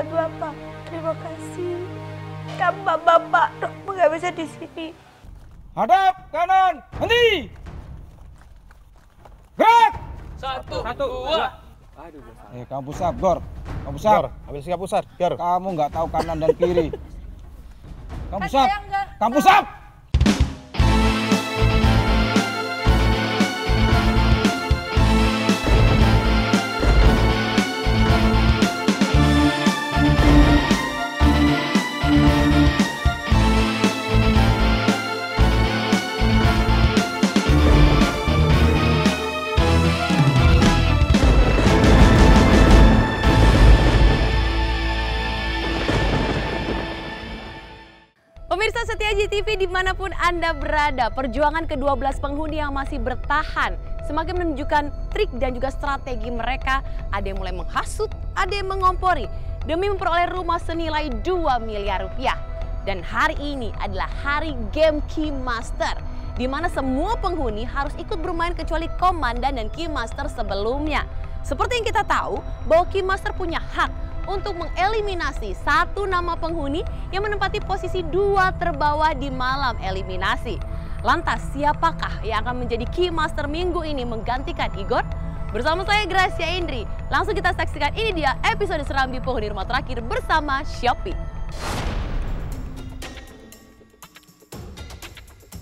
buat Bapak. Terima kasih. Kamu Bapak nggak bisa di sini. Hadap kanan, henti. Gerak. Satu, dua. Kamu pusat, Gor. Kamu pusat. Ambil sikap pusat, Gor. Kamu nggak tahu kanan dan kiri. Kamu pusat. Kamu pusat. Pemirsa setia JTV dimanapun Anda berada, perjuangan ke-12 penghuni yang masih bertahan semakin menunjukkan trik dan juga strategi mereka. Ada yang mulai menghasut, ada yang mengompori demi memperoleh rumah senilai 2 miliar rupiah. Dan hari ini adalah hari game Keymaster, di mana semua penghuni harus ikut bermain kecuali komandan dan Keymaster sebelumnya. Seperti yang kita tahu bahwa Keymaster punya hak untuk mengeliminasi satu nama penghuni yang menempati posisi 2 terbawah di malam eliminasi. Lantas siapakah yang akan menjadi Keymaster minggu ini menggantikan Igor? Bersama saya Gracia Indri, langsung kita saksikan ini dia episode Serambi Penghuni Rumah Terakhir bersama Shopee.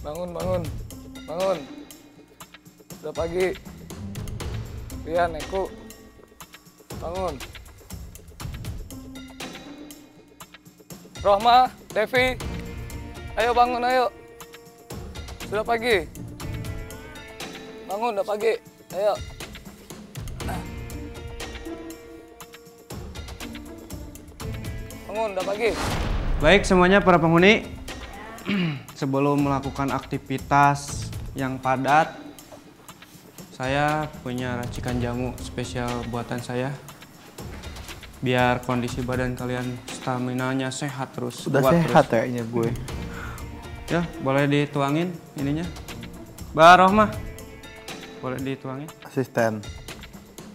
Bangun, bangun, bangun. Udah pagi. Rian, Eko. Bangun. Rohma, Devi, ayo bangun, ayo. Sudah pagi. Bangun, udah pagi. Ayo. Bangun, udah pagi. Baik semuanya para penghuni, sebelum melakukan aktivitas yang padat, saya punya racikan jamu spesial buatan saya. Biar kondisi badan kalian staminanya sehat terus. Udah sehat kayaknya gue. Ya, boleh dituangin ininya. Mbak Rohmah, boleh dituangin. Asisten.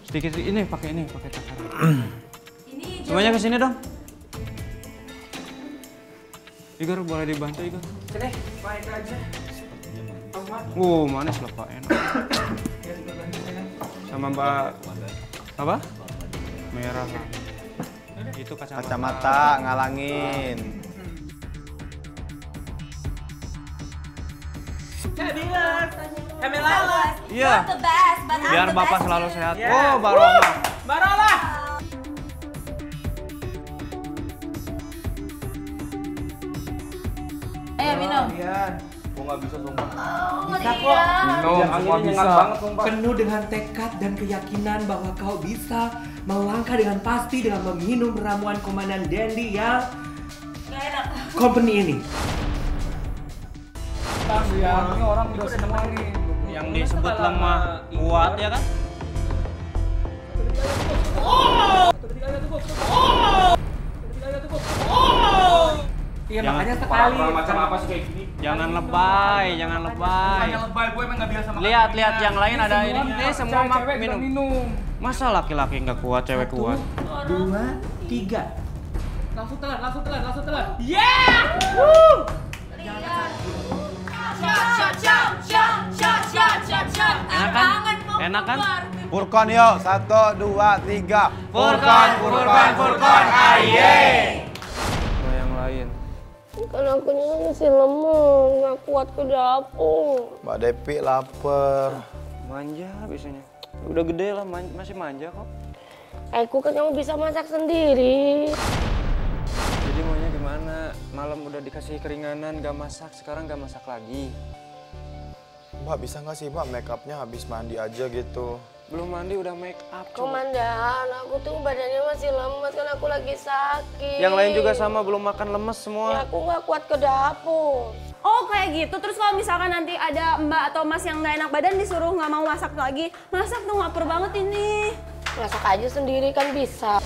Sedikit ini, pakai takaran. Semuanya ke sini dong. Igor, boleh dibantu Igor? Sini, main aja. Manis loh Pak, enak. Sama Mbak, apa? Merah. Itu Kacamata ngalangin. Iya. Biar Bapak selalu sehat. Oh, Barola. Barola. Ayo minum. Gue nggak bisa sumpah. Bisa kok. Minum, semua bisa. Penuh dengan tekad dan keyakinan bahwa kau bisa melangkah dengan pasti dengan meminum ramuan Komandan Dendi yang company ini. Ini orang udah semua nih. Yang disebut lemah kuat ya kan? Iya makanya sekali. Macam apa sih kayak gini? Jangan lebay, jangan lebay. Lebay, gue emang nggak biasa makan. Lihat yang lain ada ini. Ini semua cewek minum. Masa laki-laki nggak kuat, cewek kuat? 2, 3. Langsung telan. Enak kan? Furkon yuk, 1, 2, 3. Furkon, aye. Yang lain. Kan aku masih lemah, nggak kuat ke dapur. Mbak Devi lapar. Manja biasanya. Udah gede lah, masih manja kok. Aku kan kamu bisa masak sendiri. Jadi maunya gimana? Malam udah dikasih keringanan, gak masak, sekarang gak masak lagi. Mbak bisa nggak sih Mbak make upnya habis mandi aja gitu? Belum mandi udah make up. Komandan, aku tuh badannya masih lemes kan aku lagi sakit. Yang lain juga sama, belum makan, lemes semua. Ya, aku nggak kuat ke dapur. Oh kayak gitu, terus kalau misalkan nanti ada mbak atau mas yang nggak enak badan disuruh nggak mau masak lagi, masak tuh lapar banget ini. Masak aja sendiri kan bisa.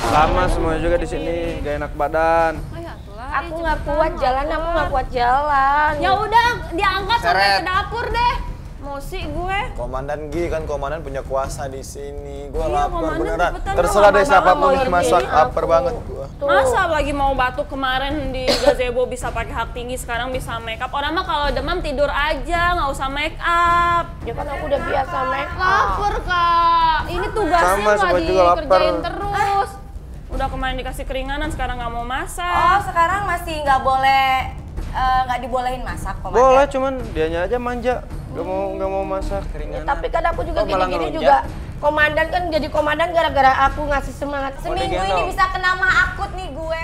Sama semua juga di sini, gak enak badan. Oh ya itulah. Aku nggak kuat jalan, aku nggak kuat jalan. Ya udah, diangkat sampai ke dapur deh. Mau emosi gue. Komandan Gi, kan komandan punya kuasa di sini. Gue Iya, lapar komandan beneran. cepetan Terserah dong, deh siapapun mau yang masak, ngerjain lapar banget gue. Masa lagi mau batuk kemarin di gazebo bisa pakai hak tinggi, sekarang bisa make up. Orang mah kalau demam tidur aja, nggak usah make up. Ya kan aku udah biasa make up. Lapar Kak, ini tugasnya Sama, nggak Sobat juga lapar. dikerjain terus. Udah kemarin dikasih keringanan, sekarang nggak mau masak. Oh, sekarang masih nggak boleh, nggak dibolehin masak, Komandan? Boleh, cuman dianya aja manja. Gak mau masak keringanan. Tapi kan aku juga Oh, malah gini-gini ngelunjak. juga. Komandan kan jadi komandan gara-gara aku ngasih semangat. Seminggu ini bisa kena mah akut nih gue.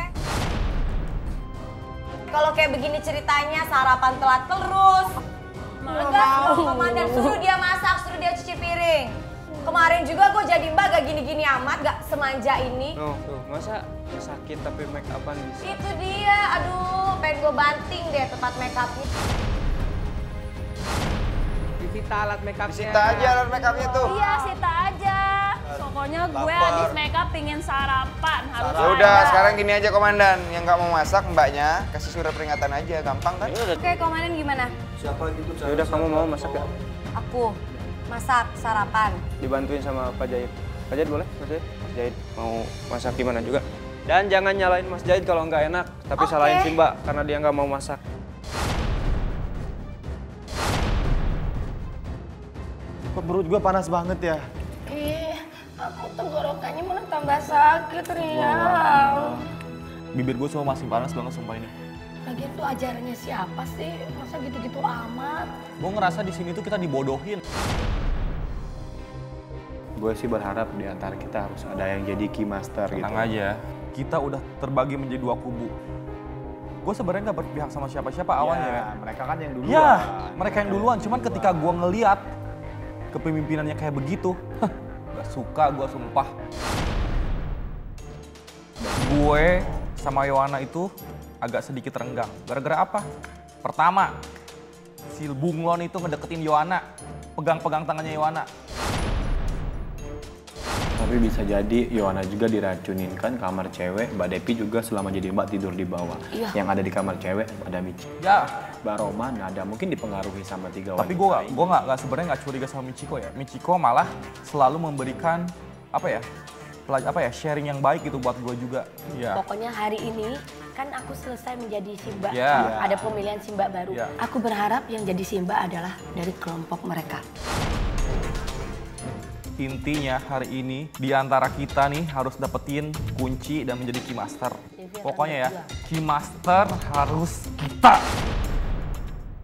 Kalau kayak begini ceritanya, sarapan telat terus. Tegas dong, Komandan. Suruh dia masak, suruh dia cuci piring. Kemarin juga gue jadi mbak gak gini-gini amat, gak semanja ini. Tuh, masa sakit tapi make upan bisa? Itu dia, aduh pengen gue banting deh tempat make upnya. Disita alat make upnya. Disita aja alat make upnya tuh. Iya, sita aja. Pokoknya gue Lapar. habis make up pingin sarapan, harus Ya udah, ada. sekarang gini aja komandan, yang nggak mau masak mbaknya kasih surat peringatan aja, gampang kan? Oke, Komandan gimana? Ya udah, kamu mau masak ya? Aku masak sarapan. Dibantuin sama Pak Jahit. Pak Jahit boleh? Mas Jahit? Mas Jahit mau masak gimana juga? Dan jangan nyalain Mas Jahit kalau nggak enak, tapi Oke. salahin si Mbak karena dia nggak mau masak. Kok perut gue panas banget ya? Ih, aku tenggorokannya malah tambah sakit, Rian. Bibir gue semua masih panas banget sumpah ini. Lagian tuh ajarannya siapa sih? Masa gitu-gitu amat? Gue ngerasa di sini tuh kita dibodohin. Gue sih berharap di antara kita harus ada yang jadi key master gitu. Tenang aja, kita udah terbagi menjadi dua kubu. Gue sebenarnya nggak berpihak sama siapa-siapa awalnya ya. Mereka kan yang duluan. Ya, mereka yang duluan. Cuman ketika gue ngeliat kepemimpinannya kayak begitu, gak suka gue sumpah. Gue sama Yohana itu agak sedikit renggang. Gara-gara apa? Pertama, si Bunglon itu ngedeketin Yohana, pegang-pegang tangannya Yohana. Tapi bisa jadi Yohana juga diracunin kan kamar cewek. Mbak Depi juga selama jadi mbak tidur di bawah. Iya. Yang ada di kamar cewek ada Michi. Ya, Mbak Roma ada mungkin dipengaruhi sama tiga wanita. tapi gue nggak sebenarnya nggak curiga sama Michiko ya. Michiko malah selalu memberikan sharing yang baik gitu buat gue juga. Ya. Pokoknya hari ini kan aku selesai menjadi Simba. Ya. Ada pemilihan Simba baru. Ya. Aku berharap yang jadi Simba adalah dari kelompok mereka. Intinya hari ini di antara kita nih harus dapetin kunci dan menjadi key master. Pokoknya ya, key master harus kita.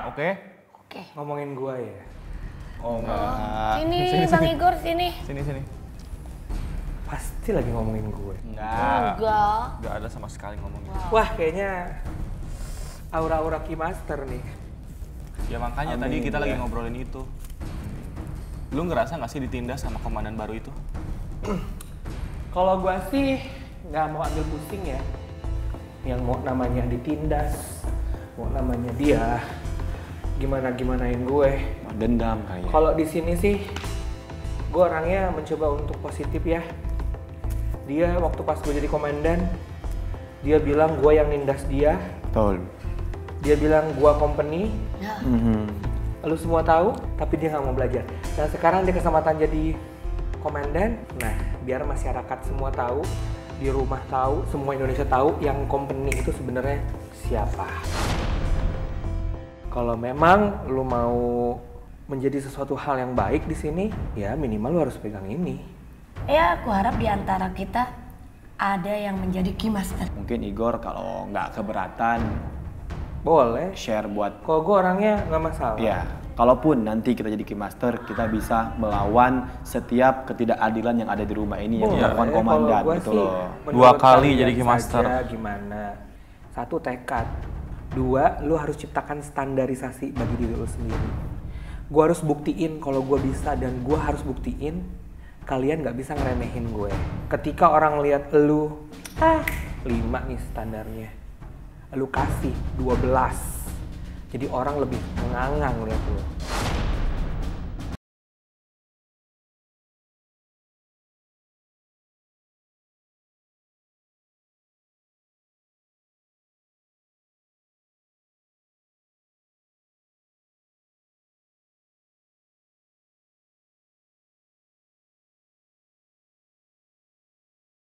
Oke? Oke. Ngomongin gua ya. Oh enggak. Sini, Bang Igor, sini. Sini. Pasti lagi ngomongin gue. Enggak. Enggak. Enggak ada sama sekali ngomongin. Wah, kayaknya aura-aura key master nih. Ya makanya tadi kita lagi ngobrolin itu. Lu ngerasa nggak sih ditindas sama komandan baru itu? Kalau gua sih nggak mau ambil pusing ya. Yang mau namanya ditindas, mau namanya dia gimanain gue. Dendam kayaknya. Kalau di sini sih, gue orangnya mencoba untuk positif ya. Dia waktu pas gue jadi komandan, dia bilang gue yang nindas dia. Betul. Dia bilang gue company. Ya. Lu semua tahu, tapi dia nggak mau belajar. Dan sekarang dia kesempatan jadi komandan. Nah, biar masyarakat semua tahu, di rumah tahu, semua Indonesia tahu yang company itu sebenarnya siapa. Kalau memang lu mau menjadi sesuatu hal yang baik di sini, ya minimal lu harus pegang ini. Ya, aku harap di antara kita ada yang menjadi key master. Mungkin Igor kalau nggak keberatan Boleh. share buat. Kalau gue orangnya nggak masalah. Ya, kalaupun nanti kita jadi key master, kita bisa melawan setiap ketidakadilan yang ada di rumah ini yang dilakukan komandan Kalau gua gitu sih, loh. menurut 2 kali kalian jadi key master. saja gimana? 1, tekad. 2, lu harus ciptakan standarisasi bagi diri lu sendiri. Gua harus buktiin kalau gua bisa, dan gua harus buktiin kalian nggak bisa ngeremehin gue. Ketika orang lihat lu 5 nih standarnya, lu kasih 12, jadi orang lebih mengangang lihat lu.